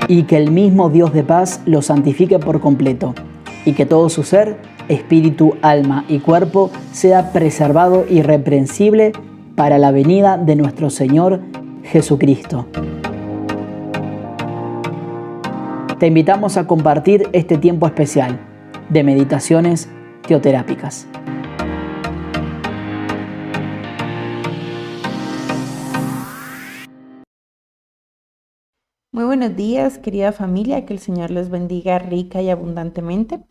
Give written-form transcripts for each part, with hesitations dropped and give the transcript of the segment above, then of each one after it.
y que el mismo Dios de paz los santifique por completo, y que todo su ser, espíritu, alma y cuerpo sea preservado irreprensible para la venida de nuestro Señor Jesucristo. Te invitamos a compartir este tiempo especial de meditaciones teoterápicas. Muy buenos días, querida familia, que el Señor les bendiga rica y abundantemente.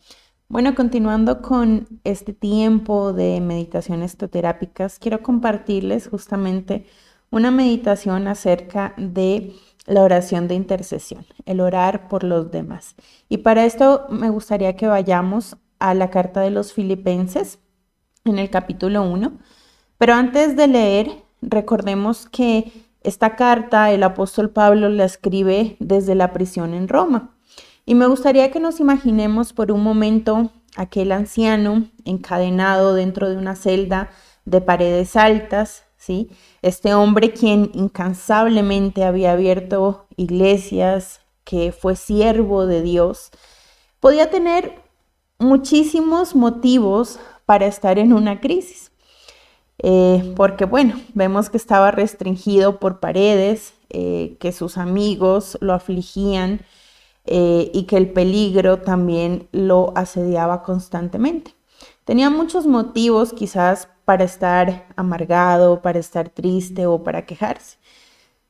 Bueno, continuando con este tiempo de meditaciones teoterápicas, quiero compartirles justamente una meditación acerca de la oración de intercesión, el orar por los demás. Y para esto me gustaría que vayamos a la carta de los Filipenses en el capítulo 1. Pero antes de leer, recordemos que esta carta el apóstol Pablo la escribe desde la prisión en Roma. Y me gustaría que nos imaginemos por un momento aquel anciano encadenado dentro de una celda de paredes altas, ¿sí? Este hombre quien incansablemente había abierto iglesias, que fue siervo de Dios, podía tener muchísimos motivos para estar en una crisis. Porque bueno, vemos que estaba restringido por paredes, que sus amigos lo afligían y que el peligro también lo asediaba constantemente. Tenía muchos motivos quizás para estar amargado, para estar triste o para quejarse.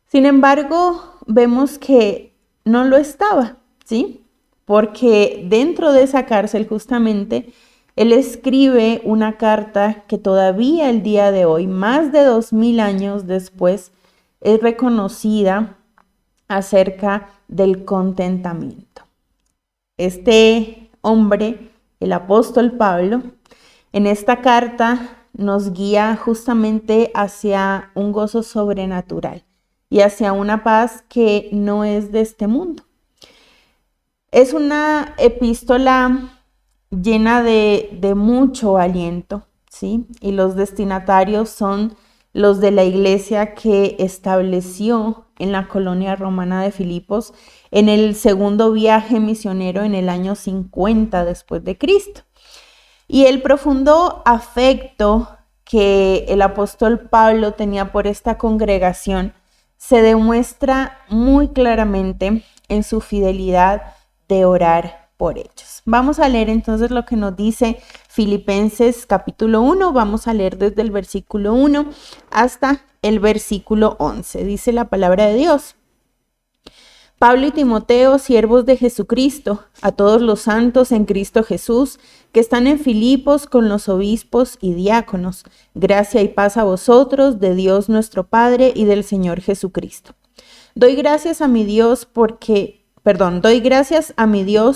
Sin embargo, vemos que no lo estaba, ¿sí? Porque dentro de esa cárcel justamente él escribe una carta que todavía el día de hoy, más de 2000 años después, es reconocida acerca del contentamiento. Este hombre, el apóstol Pablo, en esta carta nos guía justamente hacia un gozo sobrenatural y hacia una paz que no es de este mundo. Es una epístola llena de mucho aliento, ¿sí? Y los destinatarios son los de la iglesia que estableció en la colonia romana de Filipos en el segundo viaje misionero en el año 50 después de Cristo. Y el profundo afecto que el apóstol Pablo tenía por esta congregación se demuestra muy claramente en su fidelidad de orar por ellos. Vamos a leer entonces lo que nos dice Filipenses capítulo 1. Vamos a leer desde el versículo 1 hasta el versículo 11. Dice la palabra de Dios. Pablo y Timoteo, siervos de Jesucristo, a todos los santos en Cristo Jesús, que están en Filipos con los obispos y diáconos. Gracia y paz a vosotros, de Dios nuestro Padre y del Señor Jesucristo. Doy gracias a mi Dios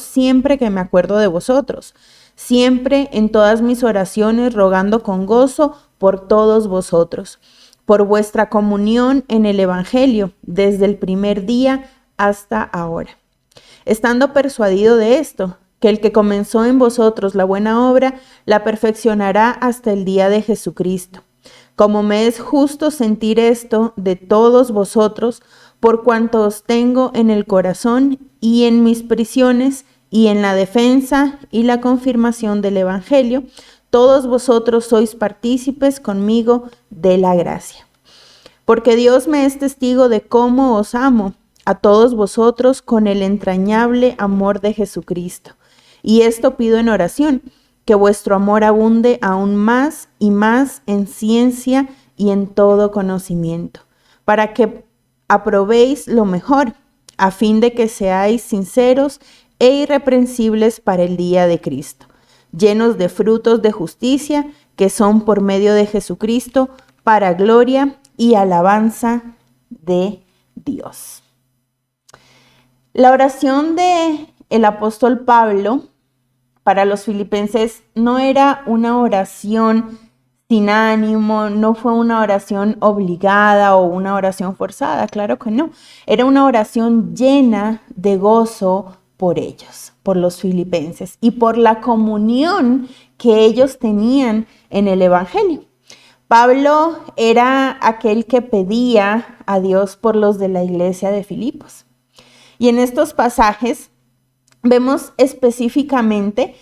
siempre que me acuerdo de vosotros, siempre en todas mis oraciones rogando con gozo por todos vosotros, por vuestra comunión en el Evangelio, desde el primer día hasta ahora. Estando persuadido de esto, que el que comenzó en vosotros la buena obra, la perfeccionará hasta el día de Jesucristo. Como me es justo sentir esto de todos vosotros, por cuanto os tengo en el corazón y en mis prisiones y en la defensa y la confirmación del Evangelio, todos vosotros sois partícipes conmigo de la gracia. Porque Dios me es testigo de cómo os amo a todos vosotros con el entrañable amor de Jesucristo. Y esto pido en oración, que vuestro amor abunde aún más y más en ciencia y en todo conocimiento, para que aprobéis lo mejor, a fin de que seáis sinceros e irreprensibles para el día de Cristo, llenos de frutos de justicia, que son por medio de Jesucristo, para gloria y alabanza de Dios. La oración del apóstol Pablo para los filipenses no era una oración sin ánimo, no fue una oración obligada o una oración forzada, claro que no. Era una oración llena de gozo por ellos, por los filipenses y por la comunión que ellos tenían en el Evangelio. Pablo era aquel que pedía a Dios por los de la iglesia de Filipos. Y en estos pasajes vemos específicamente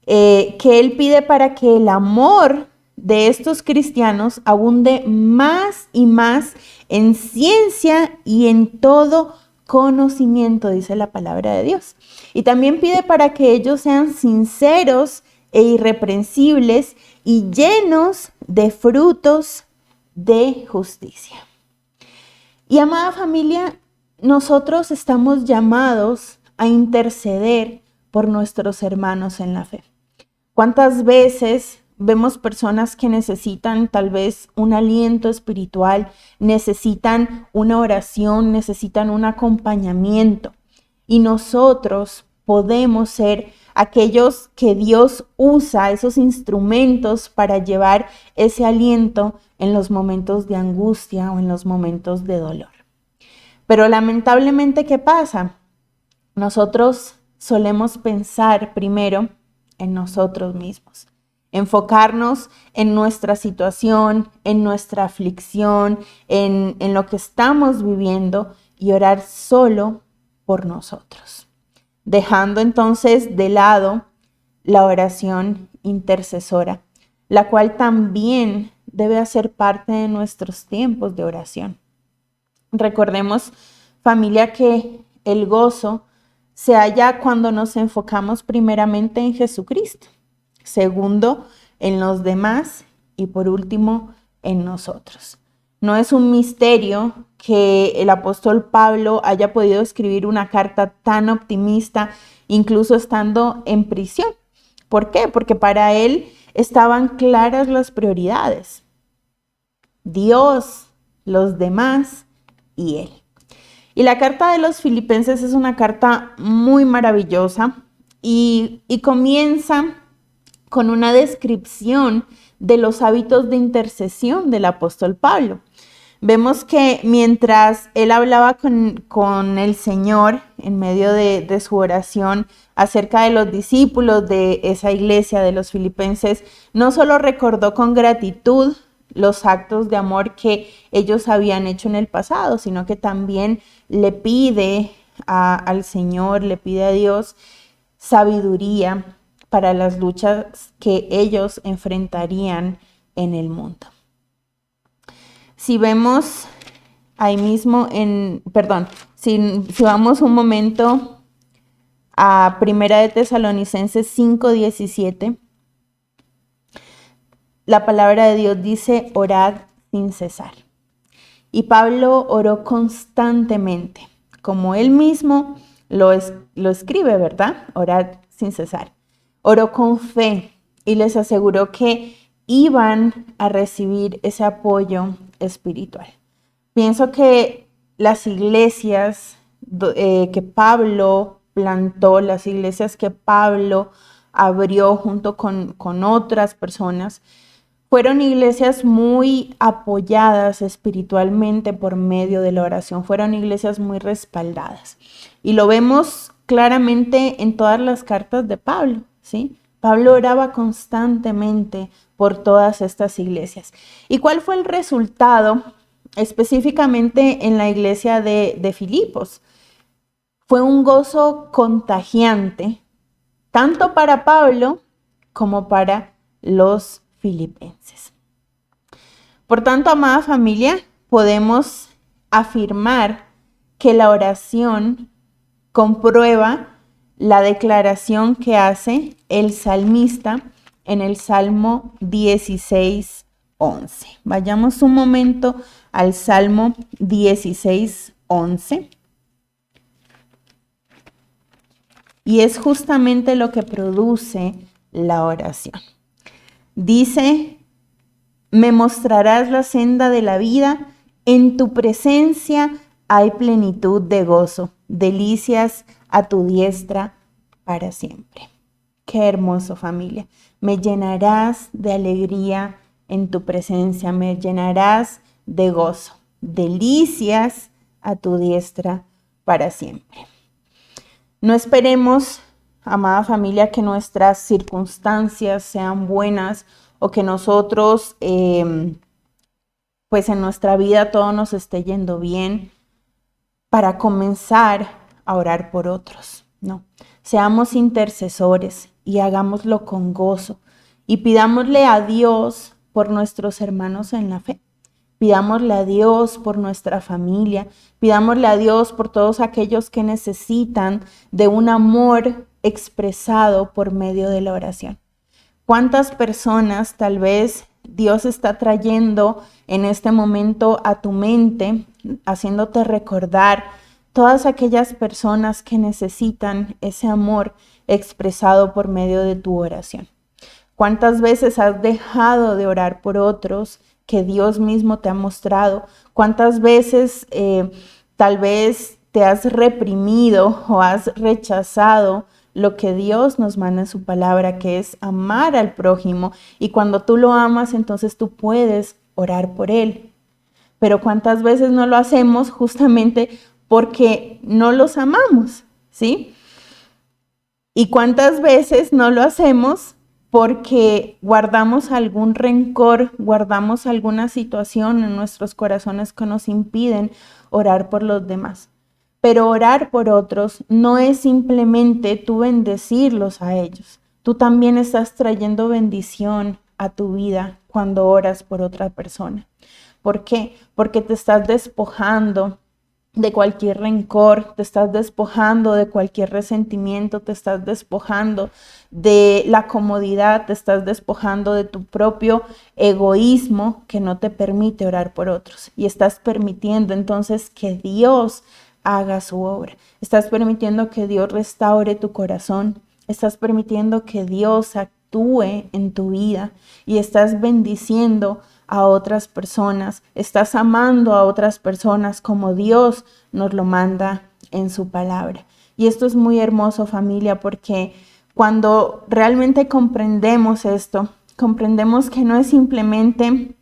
que él pide para que el amor de estos cristianos abunde más y más en ciencia y en todo conocimiento, dice la palabra de Dios. Y también pide para que ellos sean sinceros e irreprensibles y llenos de frutos de justicia. Y amada familia, nosotros estamos llamados a interceder por nuestros hermanos en la fe. ¿Cuántas veces vemos personas que necesitan tal vez un aliento espiritual, necesitan una oración, necesitan un acompañamiento? Y nosotros podemos ser aquellos que Dios usa, esos instrumentos para llevar ese aliento en los momentos de angustia o en los momentos de dolor. Pero lamentablemente, ¿qué pasa? Nosotros solemos pensar primero en nosotros mismos, enfocarnos en nuestra situación, en nuestra aflicción, en lo que estamos viviendo y orar solo por nosotros, dejando entonces de lado la oración intercesora, la cual también debe hacer parte de nuestros tiempos de oración. Recordemos, familia, que el gozo se halla cuando nos enfocamos primeramente en Jesucristo, segundo en los demás y por último en nosotros. No es un misterio que el apóstol Pablo haya podido escribir una carta tan optimista, incluso estando en prisión. ¿Por qué? Porque para él estaban claras las prioridades: Dios, los demás y él. Y la carta de los Filipenses es una carta muy maravillosa y comienza con una descripción de los hábitos de intercesión del apóstol Pablo. Vemos que mientras él hablaba con el Señor en medio de su oración acerca de los discípulos de esa iglesia de los Filipenses, no solo recordó con gratitud los actos de amor que ellos habían hecho en el pasado, sino que también le pide al Señor, le pide a Dios sabiduría para las luchas que ellos enfrentarían en el mundo. Si vemos ahí mismo si vamos un momento a Primera de Tesalonicenses 5:17, la palabra de Dios dice: orad sin cesar. Y Pablo oró constantemente, como él mismo lo escribe, ¿verdad? Orad sin cesar. Oró con fe y les aseguró que iban a recibir ese apoyo espiritual. Pienso que las iglesias que Pablo plantó, las iglesias que Pablo abrió junto con otras personas, fueron iglesias muy apoyadas espiritualmente por medio de la oración, fueron iglesias muy respaldadas. Y lo vemos claramente en todas las cartas de Pablo, ¿sí? Pablo oraba constantemente por todas estas iglesias. ¿Y cuál fue el resultado específicamente en la iglesia de Filipos? Fue un gozo contagiante, tanto para Pablo como para los filipenses. Por tanto, amada familia, podemos afirmar que la oración comprueba la declaración que hace el salmista en el Salmo 16:11. Vayamos un momento al Salmo 16:11. Y es justamente lo que produce la oración. Dice: me mostrarás la senda de la vida, en tu presencia hay plenitud de gozo, delicias a tu diestra para siempre. Qué hermoso, familia. Me llenarás de alegría en tu presencia, me llenarás de gozo, delicias a tu diestra para siempre. No esperemos, amada familia, que nuestras circunstancias sean buenas o que nosotros, pues en nuestra vida todo nos esté yendo bien para comenzar a orar por otros. No, seamos intercesores y hagámoslo con gozo y pidámosle a Dios por nuestros hermanos en la fe. Pidámosle a Dios por nuestra familia, pidámosle a Dios por todos aquellos que necesitan de un amor expresado por medio de la oración. ¿Cuántas personas tal vez Dios está trayendo en este momento a tu mente, haciéndote recordar todas aquellas personas que necesitan ese amor expresado por medio de tu oración? ¿Cuántas veces has dejado de orar por otros que Dios mismo te ha mostrado? ¿Cuántas veces tal vez te has reprimido o has rechazado lo que Dios nos manda en su palabra, que es amar al prójimo? Y cuando tú lo amas, entonces tú puedes orar por él. Pero ¿cuántas veces no lo hacemos justamente porque no los amamos? ¿Sí? ¿Y cuántas veces no lo hacemos porque guardamos algún rencor, guardamos alguna situación en nuestros corazones que nos impiden orar por los demás? Pero orar por otros no es simplemente tú bendecirlos a ellos. Tú también estás trayendo bendición a tu vida cuando oras por otra persona. ¿Por qué? Porque te estás despojando de cualquier rencor, te estás despojando de cualquier resentimiento, te estás despojando de la comodidad, te estás despojando de tu propio egoísmo que no te permite orar por otros. Y estás permitiendo entonces que Dios haga su obra. Estás permitiendo que Dios restaure tu corazón. Estás permitiendo que Dios actúe en tu vida y estás bendiciendo a otras personas, estás amando a otras personas como Dios nos lo manda en su palabra. Y esto es muy hermoso, familia, porque cuando realmente comprendemos esto, comprendemos que no es simplemente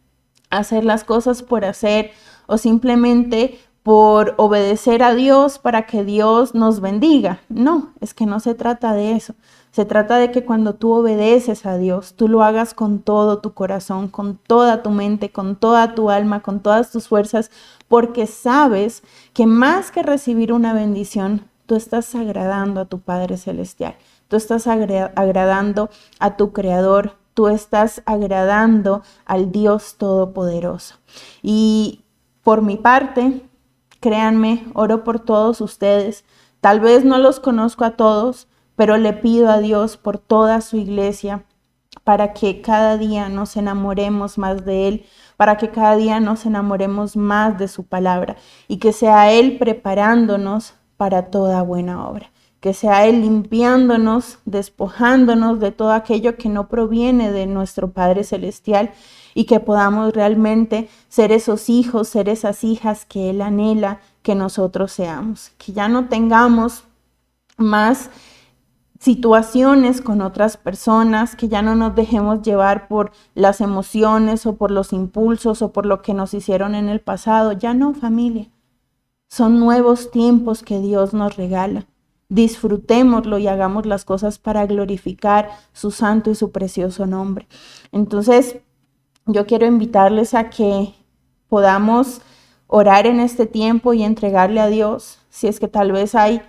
hacer las cosas por hacer o simplemente por obedecer a Dios para que Dios nos bendiga. No, es que no se trata de eso. Se trata de que cuando tú obedeces a Dios, tú lo hagas con todo tu corazón, con toda tu mente, con toda tu alma, con todas tus fuerzas, porque sabes que más que recibir una bendición, tú estás agradando a tu Padre Celestial, tú estás agradando a tu Creador, tú estás agradando al Dios Todopoderoso. Y por mi parte, créanme, oro por todos ustedes. Tal vez no los conozco a todos, pero le pido a Dios por toda su iglesia para que cada día nos enamoremos más de Él, para que cada día nos enamoremos más de su palabra y que sea Él preparándonos para toda buena obra. Que sea Él limpiándonos, despojándonos de todo aquello que no proviene de nuestro Padre Celestial y que podamos realmente ser esos hijos, ser esas hijas que Él anhela que nosotros seamos. Que ya no tengamos más situaciones con otras personas, que ya no nos dejemos llevar por las emociones o por los impulsos o por lo que nos hicieron en el pasado. Ya no, familia. Son nuevos tiempos que Dios nos regala. Disfrutémoslo y hagamos las cosas para glorificar su santo y su precioso nombre. Entonces, yo quiero invitarles a que podamos orar en este tiempo y entregarle a Dios, si es que tal vez hay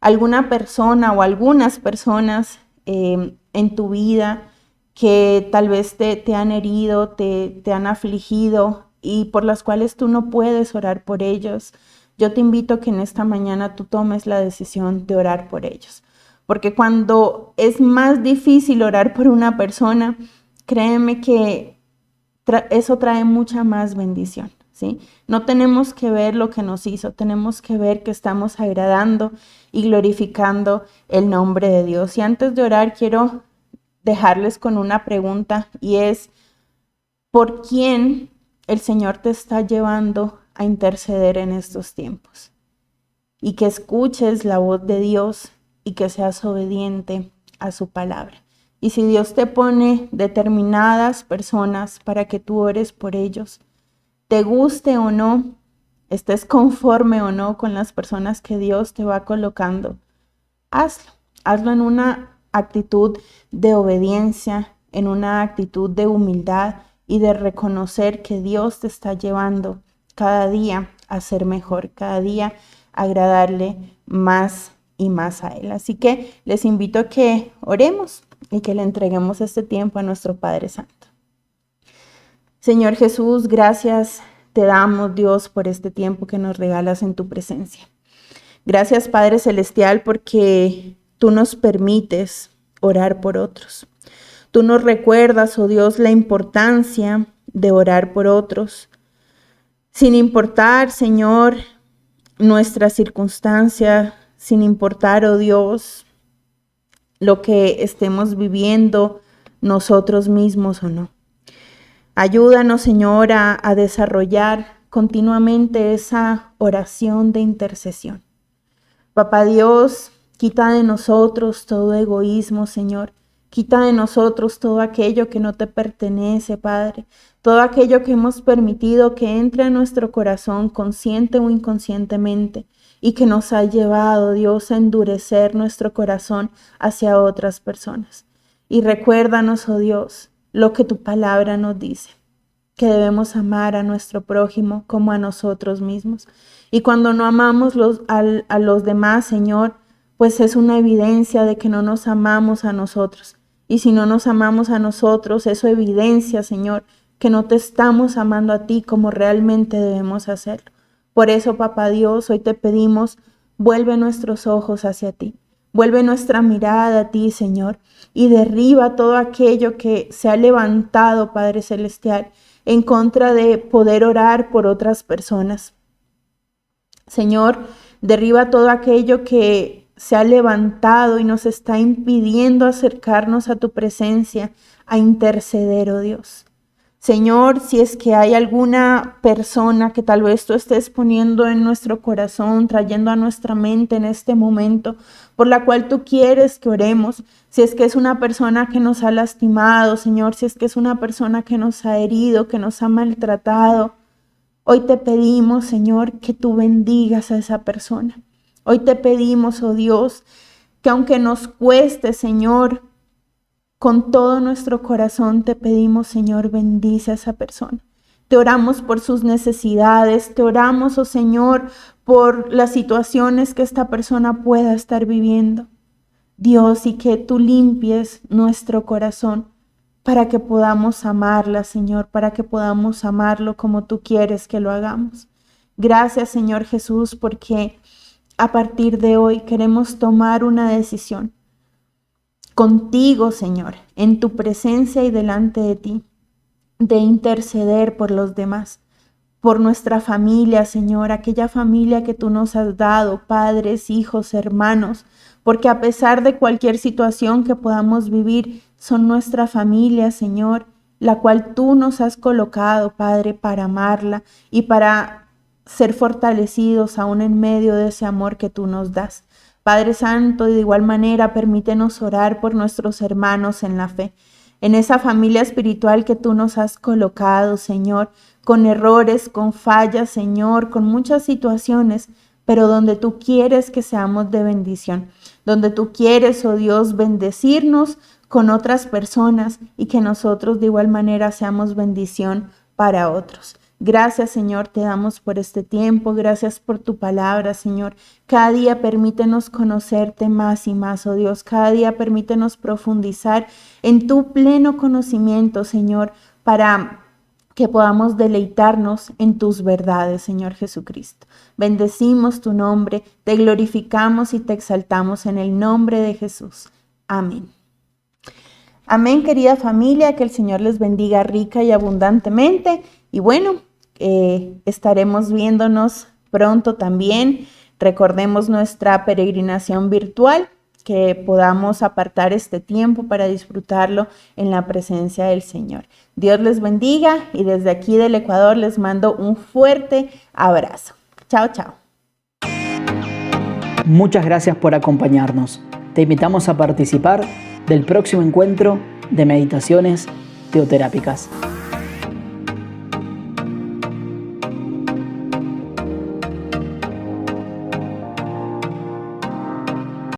alguna persona o algunas personas en tu vida que tal vez te han herido, te han afligido y por las cuales tú no puedes orar por ellos. Yo te invito a que en esta mañana tú tomes la decisión de orar por ellos. Porque cuando es más difícil orar por una persona, créeme que eso trae mucha más bendición, ¿sí? No tenemos que ver lo que nos hizo, tenemos que ver que estamos agradando y glorificando el nombre de Dios. Y antes de orar, quiero dejarles con una pregunta y es, ¿por quién el Señor te está llevando a interceder en estos tiempos? Y que escuches la voz de Dios y que seas obediente a su palabra. Y si Dios te pone determinadas personas para que tú ores por ellos, te guste o no, estés conforme o no con las personas que Dios te va colocando, hazlo. Hazlo en una actitud de obediencia, en una actitud de humildad y de reconocer que Dios te está llevando cada día a ser mejor, cada día a agradarle más y más a Él. Así que les invito a que oremos y que le entreguemos este tiempo a nuestro Padre Santo. Señor Jesús, gracias te damos, Dios, por este tiempo que nos regalas en tu presencia. Gracias, Padre Celestial, porque tú nos permites orar por otros. Tú nos recuerdas, oh Dios, la importancia de orar por otros, sin importar, Señor, nuestra circunstancia, sin importar, oh Dios, lo que estemos viviendo nosotros mismos o no. Ayúdanos, Señor, a desarrollar continuamente esa oración de intercesión. Papá Dios, quita de nosotros todo egoísmo, Señor. Quita de nosotros todo aquello que no te pertenece, Padre. Todo aquello que hemos permitido que entre a nuestro corazón, consciente o inconscientemente, y que nos ha llevado, Dios, a endurecer nuestro corazón hacia otras personas. Y recuérdanos, oh Dios, lo que tu palabra nos dice, que debemos amar a nuestro prójimo como a nosotros mismos. Y cuando no amamos a los demás, Señor, pues es una evidencia de que no nos amamos a nosotros. Y si no nos amamos a nosotros, eso evidencia, Señor, que no te estamos amando a ti como realmente debemos hacerlo. Por eso, Papá Dios, hoy te pedimos, vuelve nuestros ojos hacia ti. Vuelve nuestra mirada a ti, Señor, y derriba todo aquello que se ha levantado, Padre Celestial, en contra de poder orar por otras personas. Señor, derriba todo aquello que se ha levantado y nos está impidiendo acercarnos a tu presencia, a interceder, oh Dios. Señor, si es que hay alguna persona que tal vez tú estés poniendo en nuestro corazón, trayendo a nuestra mente en este momento, por la cual tú quieres que oremos, si es que es una persona que nos ha lastimado, Señor, si es que es una persona que nos ha herido, que nos ha maltratado, hoy te pedimos, Señor, que tú bendigas a esa persona. Hoy te pedimos, oh Dios, que aunque nos cueste, Señor, con todo nuestro corazón te pedimos, Señor, bendice a esa persona. Te oramos por sus necesidades, te oramos, oh Señor, por las situaciones que esta persona pueda estar viviendo. Dios, y que tú limpies nuestro corazón para que podamos amarla, Señor, para que podamos amarlo como tú quieres que lo hagamos. Gracias, Señor Jesús, porque a partir de hoy queremos tomar una decisión contigo, Señor, en tu presencia y delante de ti, de interceder por los demás, por nuestra familia, Señor, aquella familia que tú nos has dado, padres, hijos, hermanos, porque a pesar de cualquier situación que podamos vivir, son nuestra familia, Señor, la cual tú nos has colocado, Padre, para amarla y para ser fortalecidos aún en medio de ese amor que tú nos das. Padre Santo, de igual manera, permítenos orar por nuestros hermanos en la fe, en esa familia espiritual que tú nos has colocado, Señor, con errores, con fallas, Señor, con muchas situaciones, pero donde tú quieres que seamos de bendición, donde tú quieres, oh Dios, bendecirnos con otras personas y que nosotros de igual manera seamos bendición para otros. Gracias, Señor, te damos por este tiempo, gracias por tu palabra, Señor. Cada día permítenos conocerte más y más, oh Dios. Cada día permítenos profundizar en tu pleno conocimiento, Señor, para que podamos deleitarnos en tus verdades, Señor Jesucristo. Bendecimos tu nombre, te glorificamos y te exaltamos en el nombre de Jesús. Amén. Amén, querida familia, que el Señor les bendiga rica y abundantemente. Y bueno, estaremos viéndonos pronto también. Recordemos nuestra peregrinación virtual, que podamos apartar este tiempo para disfrutarlo en la presencia del Señor. Dios les bendiga y desde aquí del Ecuador les mando un fuerte abrazo. Chao, chao. Muchas gracias por acompañarnos. Te invitamos a participar del próximo encuentro de meditaciones teoterápicas.